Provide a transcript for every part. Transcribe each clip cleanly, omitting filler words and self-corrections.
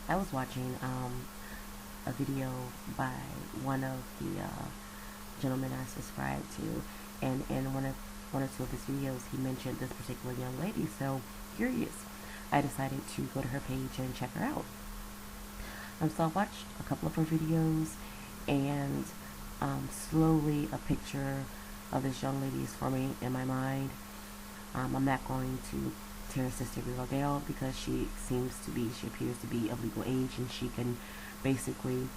I was watching a video by one of the gentlemen I subscribe to, and in one or two of his videos, he mentioned this particular young lady. So curious, I decided to go to her page and check her out. So I watched a couple of her videos, and slowly a picture of this young lady is forming in my mind. I'm not going to tear her sister girl down because she appears to be of legal age, and she can basically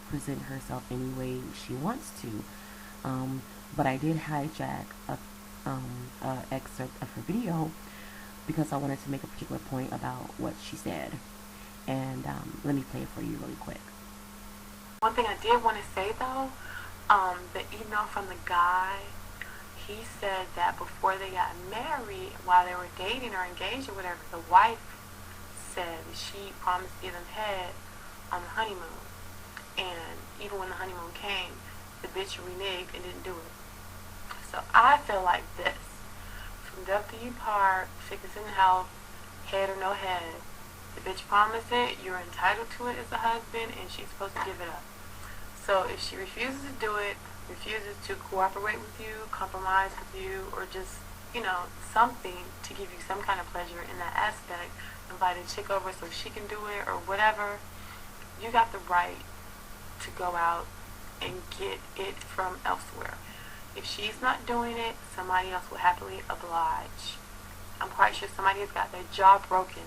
present herself any way she wants to. Um, but I did hijack a excerpt of her video because I wanted to make a particular point about what she said. And let me play it for you really quick. One thing I did want to say though, the email from the guy, he said that before they got married, while they were dating or engaged or whatever, the wife said she promised to give him head on the honeymoon. And even when the honeymoon came, the bitch reneged and didn't do it. So I feel like this. From W Park, sickness in health, head or no head, the bitch promised it, you're entitled to it as a husband, and she's supposed to give it up. So if she refuses to do it, refuses to cooperate with you, compromise with you, or just, something to give you some kind of pleasure in that aspect, invite a chick over so she can do it or whatever, you got the right to go out and get it from elsewhere. If she's not doing it, somebody else will happily oblige. I'm quite sure somebody has got their jaw broken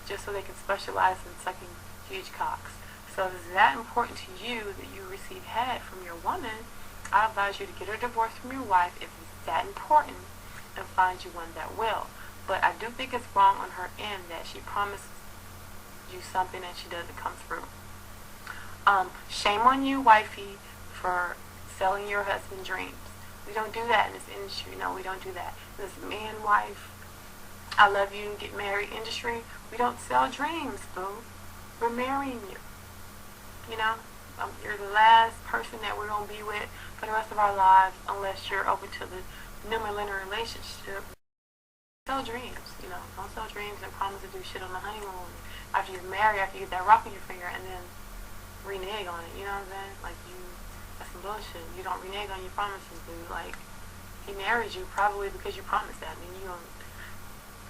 just so they can specialize in sucking huge cocks. So if it's that important to you that you receive head from your woman, I advise you to get a divorce from your wife if it's that important and find you one that will. But I do think it's wrong on her end that she promises you something and she doesn't come through. Shame on you, wifey, for selling your husband dreams. We don't do that in this industry. No, we don't do that. This man, wife, I love you, get married industry, we don't sell dreams, boo. We're marrying you. You're the last person that we're going to be with for the rest of our lives unless you're open to the new millennial relationship. Sell dreams, don't sell dreams and promise to do shit on the honeymoon after you're married, after you get that rock on your finger, and then renege on it, you know what I'm saying? That's some bullshit. You don't renege on your promises, dude. Like, he married you probably because you promised that, and you don't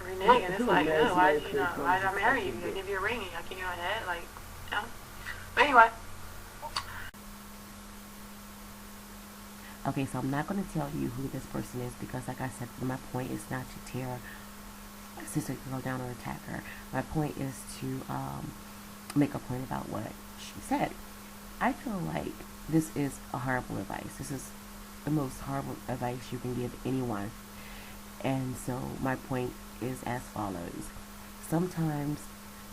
renege, and it's like, oh, why did I marry you? I give you a ring, and I give you a head, But anyway. Okay, so I'm not going to tell you who this person is because, like I said, my point is not to tear sister girl down or attack her. My point is to make a point about what she said. I feel like this is a horrible advice. This is the most horrible advice you can give anyone. And so my point is as follows. Sometimes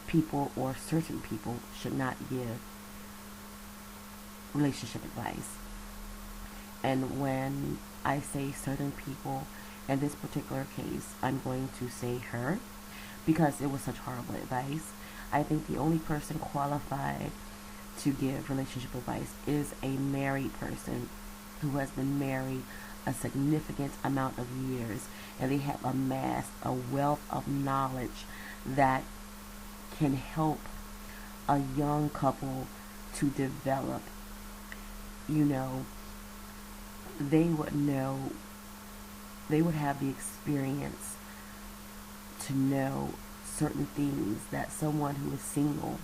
people or certain people should not give relationship advice. And when I say certain people, in this particular case, I'm going to say her because it was such horrible advice. I think the only person qualified to give relationship advice is a married person who has been married a significant amount of years, and they have amassed a wealth of knowledge that can help a young couple to develop. They would know, they would have the experience to know certain things that someone who is single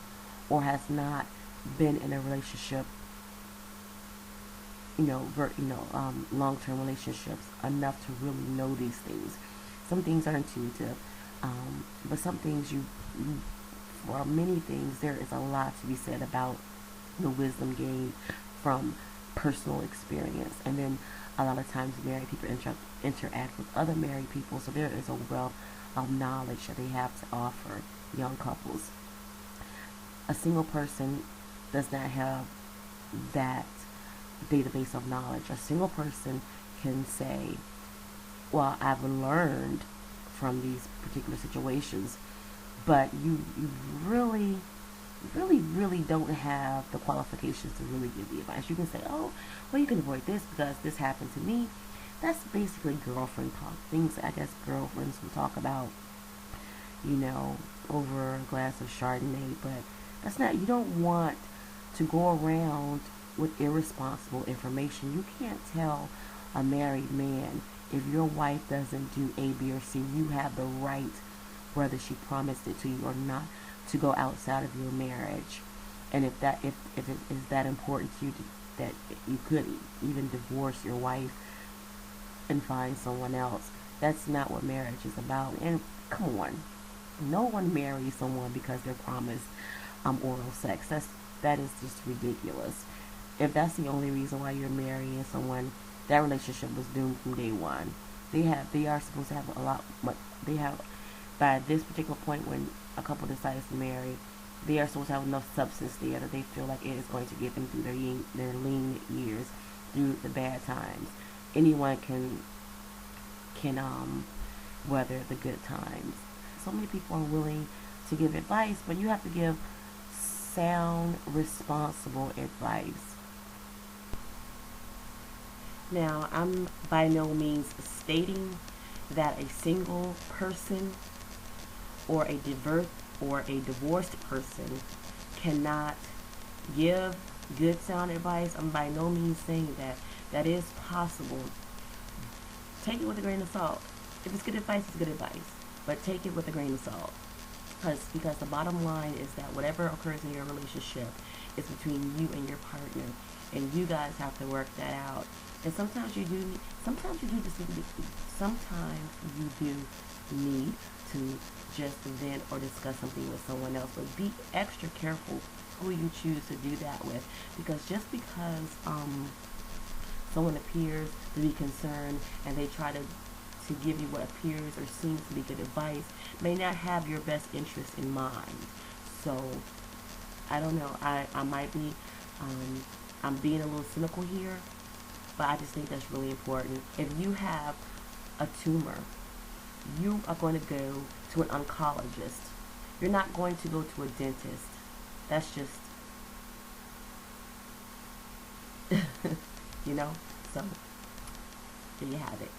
or has not been in a relationship, long-term relationships enough to really know these things. Some things are intuitive, but some things for many things, there is a lot to be said about the wisdom gained from personal experience. And then a lot of times married people interact with other married people, so there is a wealth of knowledge that they have to offer young couples. A single person does not have that database of knowledge. A single person can say, well, I've learned from these particular situations, but you really, really, really don't have the qualifications to really give the advice. You can say, oh, well, you can avoid this because this happened to me. That's basically girlfriend talk. Things I guess girlfriends will talk about, over a glass of Chardonnay, but That's not, you don't want to go around with irresponsible information. You can't tell a married man, if your wife doesn't do A, B, or C, you have the right, whether she promised it to you or not, to go outside of your marriage. And if it is that important to you that you could even divorce your wife and find someone else. That's not what marriage is about. And come on, no one marries someone because they're promised oral sex. That is just ridiculous. If that's the only reason why you're marrying someone, that relationship was doomed from day one. They are supposed to have a lot. They have, by this particular point when a couple decides to marry, they are supposed to have enough substance there that they feel like it is going to get them through their lean years, through the bad times. Anyone can weather the good times. So many people are willing to give advice, but you have to give sound, responsible advice. Now, I'm by no means stating that a single person or a divorced person cannot give good sound advice. I'm by no means saying that. That is possible. Take it with a grain of salt. If it's good advice, it's good advice. But take it with a grain of salt. Because the bottom line is that whatever occurs in your relationship is between you and your partner. And you guys have to work that out. And sometimes you do need to just vent or discuss something with someone else. But be extra careful who you choose to do that with. Because just because someone appears to be concerned and they try to give you what appears or seems to be good advice, may not have your best interest in mind. So, I don't know. I might be, I'm being a little cynical here, but I just think that's really important. If you have a tumor, you are going to go to an oncologist. You're not going to go to a dentist. That's just, you know? So, there you have it.